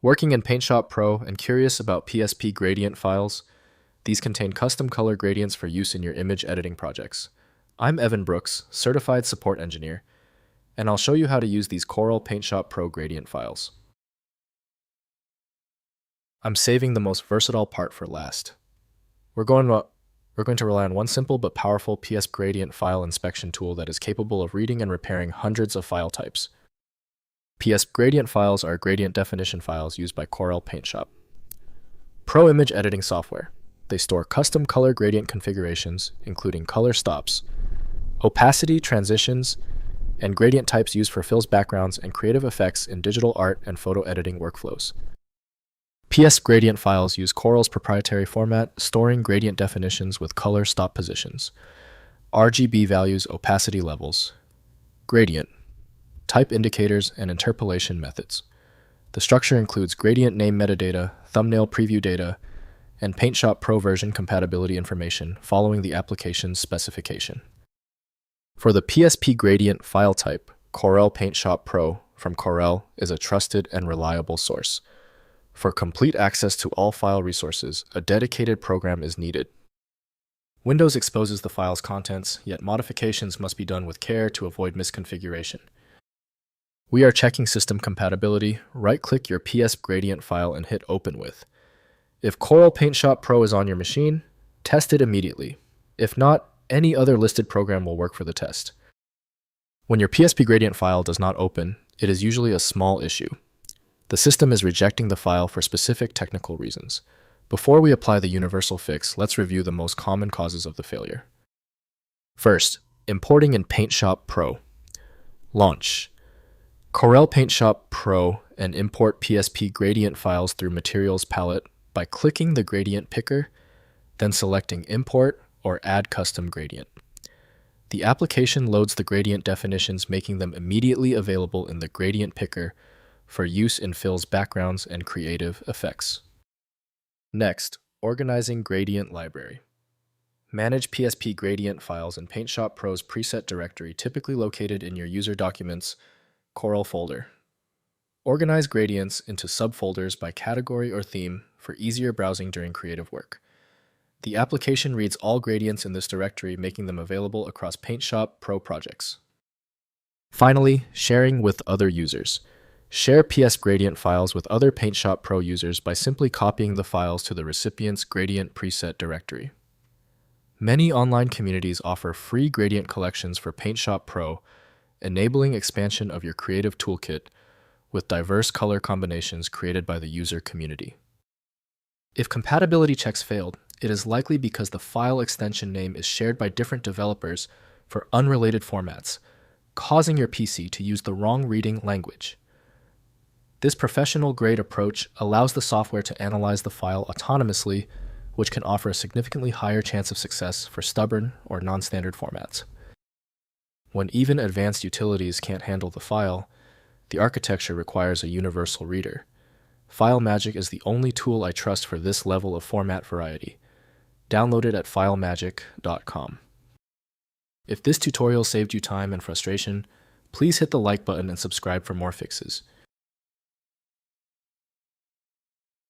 Working in PaintShop Pro and curious about PSP gradient files, these contain custom color gradients for use in your image editing projects. I'm Evan Brooks, Certified Support Engineer, and I'll show you how to use these Corel PaintShop Pro gradient files. I'm saving the most versatile part for last. We're going to rely on one simple but powerful PSPGRADIENT file inspection tool that is capable of reading and repairing hundreds of file types. PSPGRADIENT files are gradient definition files used by Corel PaintShop Pro image editing software. They store custom color gradient configurations, including color stops, opacity, transitions, and gradient types used for fills, backgrounds, and creative effects in digital art and photo editing workflows. PSPGRADIENT files use Corel's proprietary format, storing gradient definitions with color stop positions, RGB values, opacity levels, gradient, type indicators, and interpolation methods. The structure includes gradient name metadata, thumbnail preview data, and PaintShop Pro version compatibility information following the application's specification. For the PSPGRADIENT file type, Corel PaintShop Pro from Corel is a trusted and reliable source. For complete access to all file resources, a dedicated program is needed. Windows exposes the file's contents, yet modifications must be done with care to avoid misconfiguration. We are checking system compatibility. Right-click your PSPGRADIENT file and hit Open With. If Corel PaintShop Pro is on your machine, test it immediately. If not, any other listed program will work for the test. When your PSPGRADIENT file does not open, it is usually a small issue. The system is rejecting the file for specific technical reasons. Before we apply the universal fix, let's review the most common causes of the failure. First, importing in PaintShop Pro. Launch Corel PaintShop Pro and import PSPGRADIENT files through Materials palette by clicking the gradient picker, then selecting Import or Add Custom Gradient. The application loads the gradient definitions, making them immediately available in the gradient picker for use in fills, backgrounds, and creative effects. Next, organizing gradient library. Manage PSPGRADIENT files in PaintShop Pro's preset directory, typically located in your user documents Corel folder. Organize gradients into subfolders by category or theme for easier browsing during creative work. The application reads all gradients in this directory, making them available across PaintShop Pro projects. Finally, sharing with other users. Share PSPGRADIENT files with other PaintShop Pro users by simply copying the files to the recipient's gradient preset directory. Many online communities offer free gradient collections for PaintShop Pro, enabling expansion of your creative toolkit with diverse color combinations created by the user community. If compatibility checks failed, it is likely because the file extension name is shared by different developers for unrelated formats, causing your PC to use the wrong reading language. This professional-grade approach allows the software to analyze the file autonomously, which can offer a significantly higher chance of success for stubborn or non-standard formats. When even advanced utilities can't handle the file, the architecture requires a universal reader. FileMagick is the only tool I trust for this level of format variety. Download it at filemagick.com. If this tutorial saved you time and frustration, please hit the like button and subscribe for more fixes.